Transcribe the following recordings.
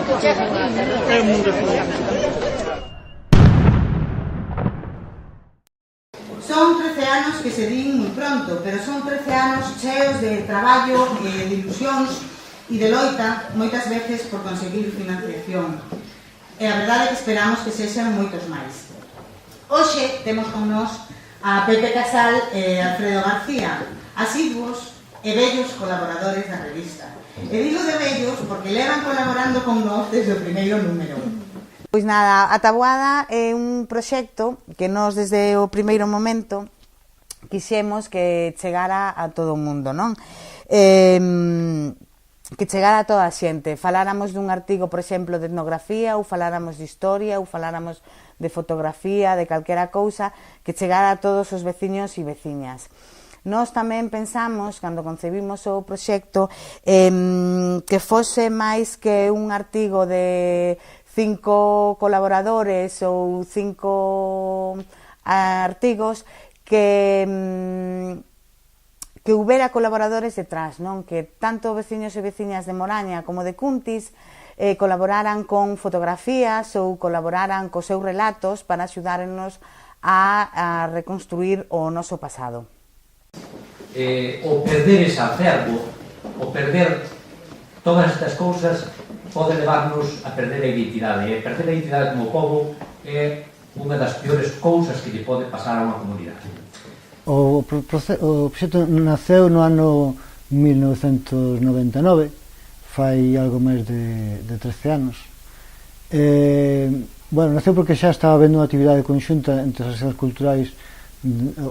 É un mundo feliz. Son 13 anos que se din moi pronto, pero son 13 anos cheos de traballo, de ilusións e de loita, moitas veces por conseguir financiación. E a verdade é que esperamos que sexan moitos máis. Hoxe temos con nós a Pepe Casal e Alfredo García, asiduos e vellos colaboradores da revista. E digo de vellos porque levan colaborando con nós desde o primeiro número. Pois nada, a Taboada é un proxecto que nós desde o primeiro momento quixemos que chegara a todo o mundo, non? Que chegara a toda a xente. Faláramos dun artigo, por exemplo, de etnografía, ou faláramos de historia, ou faláramos de fotografía, de calquera cousa, que chegara a todos os veciños e veciñas. Nós tamén pensamos, cando concebimos o proxecto, que fose máis que un artigo de 5 colaboradores ou 5 artigos, que houbera colaboradores detrás, non? Que tanto veciños e veciñas de Moraña como de Cuntis colaboraran con fotografías ou colaboraran cos seus relatos para axudarnos a reconstruir o noso pasado. O perder ese acervo, o perder todas estas cousas, pode levarnos a perder a identidade. E perder a identidade como povo é unha das piores cousas que lle pode pasar a unha comunidade. O proxecto naceu no ano 1999, fai algo máis de 13 anos. Naceu porque xa estaba habendo unha actividade conxunta entre as asociacións culturais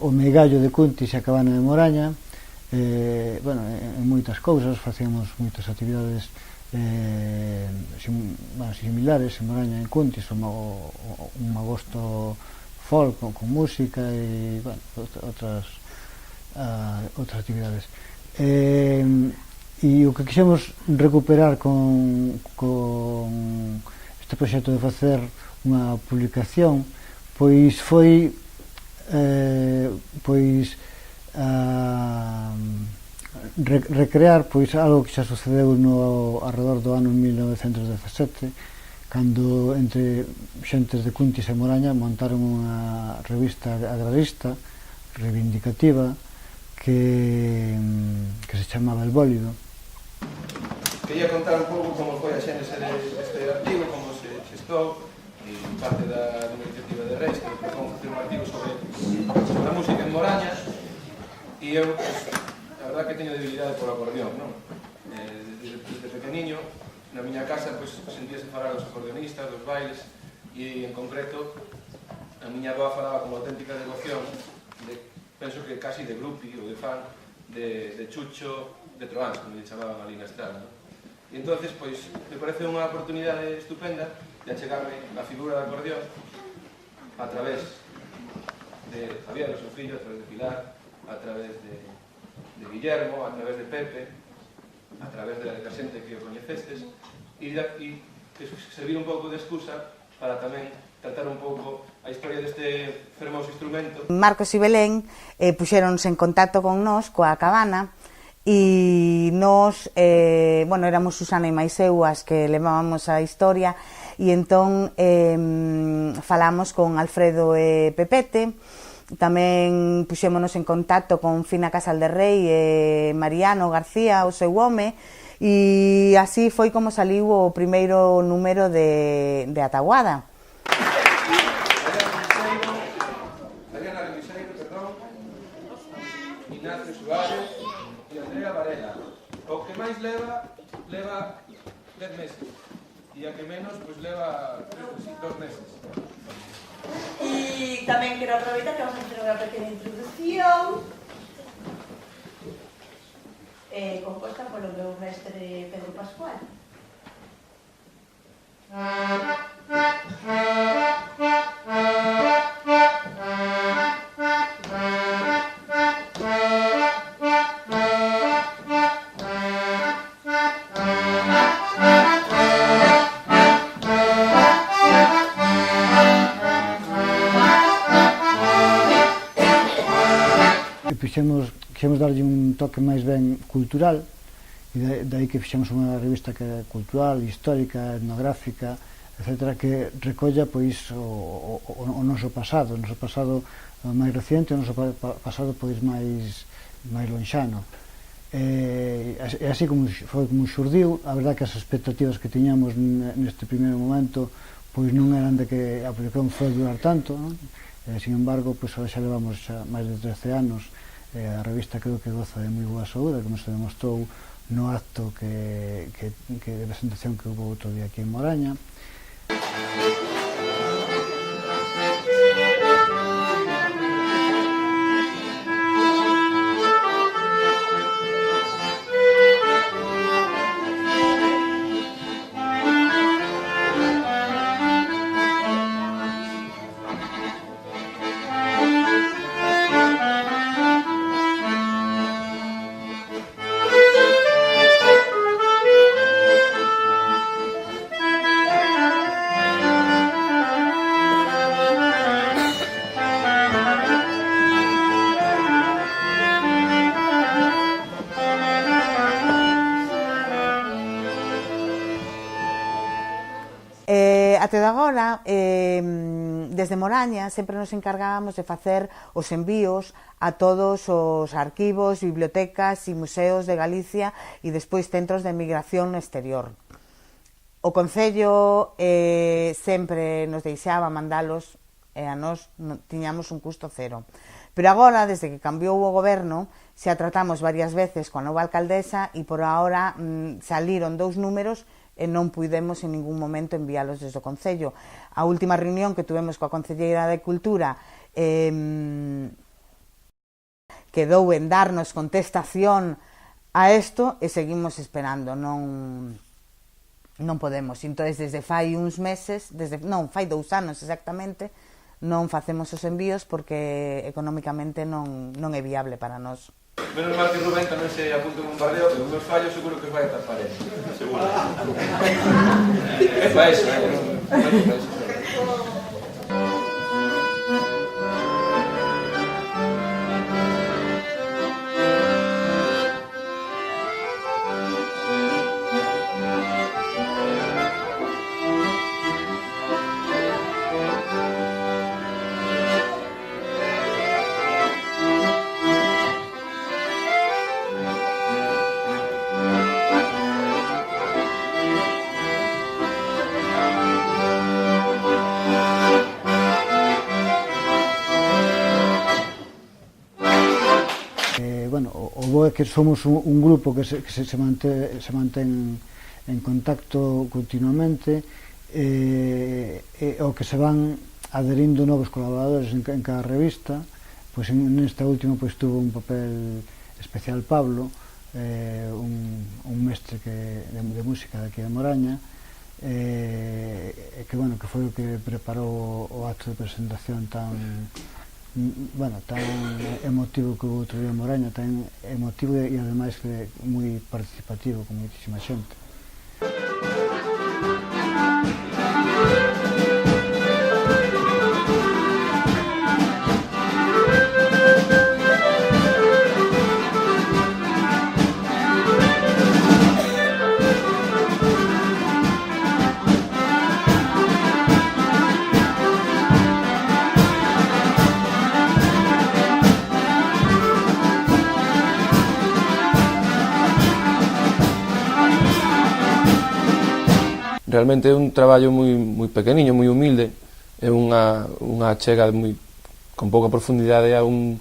o Meigallo de Cuntis e a Cabana de Moraña. En moitas cousas, facíamos moitas actividades similares en Moraña e en Cuntis, un agosto folk con música e outras actividades. E o que quixemos recuperar con este proxecto de facer unha publicación pois foi recrear algo que xa sucedeu alrededor do ano 1917, cando entre xentes de Cuntis e Moraña montaron unha revista agrarista reivindicativa que se chamaba El Bólido. Quería contar un pouco como foi a xénese deste artigo, como se xestou, e parte da iniciativa de Reis, que propón facer un artigo sobre a música en Moraña, e eu, a verdad que teño debilidade por acordeón, non? Desde pequeniño, na miña casa, sentíase falar dos acordeonistas, dos bailes, e en concreto, a miña avó falaba con auténtica devoción, penso que casi de grupi ou de fan, de Chucho de Troans, como lle chamaban ali na estrada. E entonces, me parece unha oportunidade estupenda de achegarme a figura do acordeón a través de Javier, o seu fillo, a través de Pilar, a través de Guillermo, a través de Pepe, a través de la xente que o coñecestes, e que servir un pouco de excusa para tamén tratar un pouco a historia deste fermoso instrumento. Marcos e Belén puxéronse en contacto con nós, coa Cabana, e nós, éramos Susana e máis eu as que levábamos a historia, e entón falamos con Alfredo e Pepete. Tamén puxémonos en contacto con Fina Casal de Rei e Mariano García, o seu home, e así foi como saliu o primeiro número de A Taboada. Mariana Remiseiro, Ignacio Suárez e Andrea Varela. O que máis leva 10 meses, e a que menos leva 2 meses. E tamén quero aproveitar que vamos a facer unha pequena introducción composta polo meu mestre Pedro Pascual. Quixemos darlle un toque máis ben cultural e daí que fixemos unha revista que é cultural, histórica, etnográfica, etcétera, que recolla pois o noso pasado máis reciente, o noso pasado pois máis lonxano. E así foi como xurdiu. A verdade que as expectativas que tiñamos neste primeiro momento pois non eran de que a proxección foi durar tanto, non? Sin embargo, pois xa levamos xa máis de 13 anos. A revista creo que goza de moi boa saúde, como se demostrou no acto de presentación que houve outro día aquí en Moraña. Até de agora, desde Moraña, sempre nos encargábamos de facer os envíos a todos os arquivos, bibliotecas e museos de Galicia e despois centros de migración no exterior. O Concello sempre nos deixaba mandalos e a nós tiñamos un custo cero. Pero agora, desde que cambiou o goberno, xa tratamos varias veces coa nova alcaldesa e por ahora saliron 2 números e non puidemos en ningún momento enviálos desde o Concello. A última reunión que tuvemos coa Concelleira de Cultura quedou en darnos contestación a isto e seguimos esperando, non podemos. Entón, desde fai uns meses, fai 2 anos exactamente, non facemos os envíos porque económicamente non é viable para nós. Menos mal que Rubén tamén se apunta en un bombardeo, que os meus fallos seguro que os vai tapar ele. Seguro. É para eso, non é para eso. O bo é que somos un grupo que se mantén en contacto continuamente o que se van adherindo novos colaboradores en cada revista. Pois nesta última tuvo un papel especial Pablo, un mestre de música de aquí de Moraña, que foi o que preparou o acto de presentación tan emotivo que houve outro día en Moraña, tan emotivo e ademais moi participativo, con moitísima xente. Realmente é un traballo moi pequeniño, moi humilde, é unha achega con pouca profundidade a un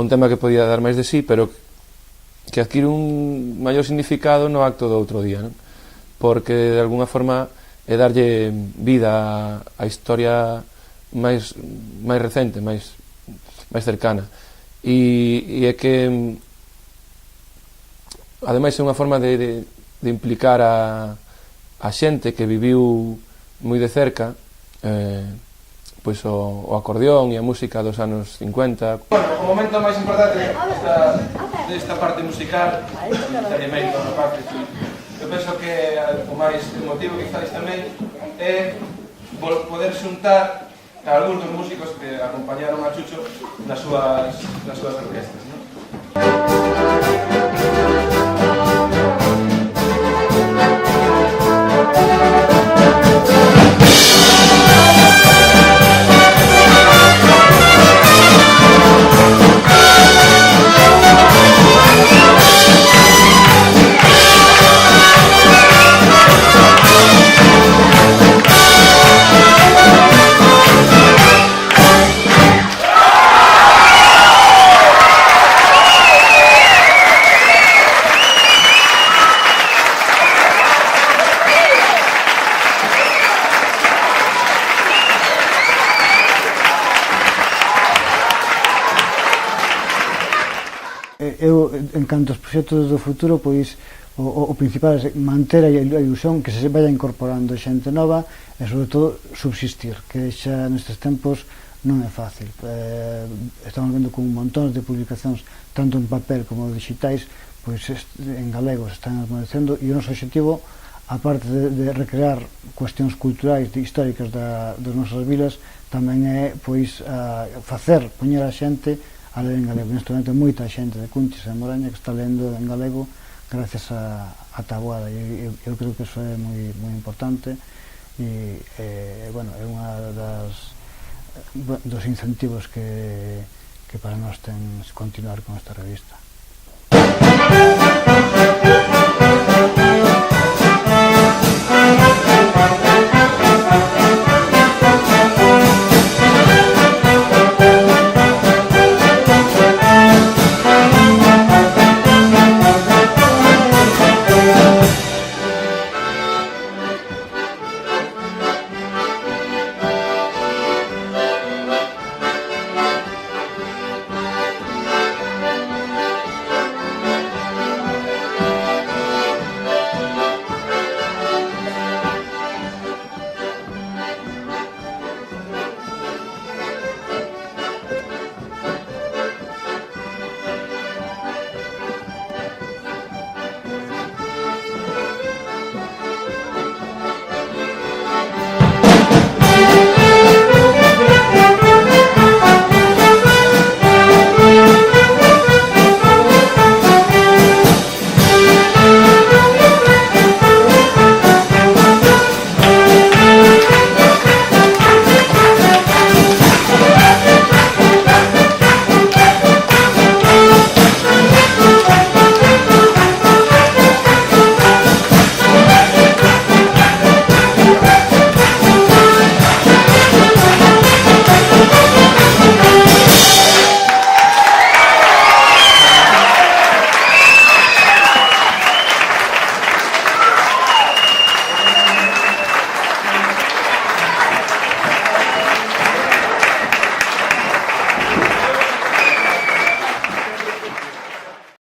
tema que podía dar máis de sí, pero que adquire un maior significado no acto do outro día, non? Porque de alguna forma é darlle vida á historia máis recente, máis cercana, e é que ademais é unha forma de implicar a xente que viviu moi de cerca pois o acordeón e a música dos anos 50. O momento máis importante desta parte musical, eu penso que o máis emotivo que faz tamén é poder xuntar a algúns dos músicos que acompañaron a Chucho nas súas orquestas, non? en canto aos proxectos do futuro, pois o principal é manter a ilusión, que se vaya incorporando xente nova e, sobre todo, subsistir, que xa nestes tempos non é fácil. Estamos vendo con un montón de publicacións, tanto en papel como digitais, pois en galego se están amolecendo, e o noso objetivo, aparte de recrear cuestións culturais e históricas das nosas vilas, tamén é pois poñer a xente a ler en galego. Neste momento moita xente de Cuntis e Moraña que está lendo en galego gracias a Taboada, e eu creo que iso é moi importante, e bueno, é unha dos incentivos que para nós ten continuar con esta revista.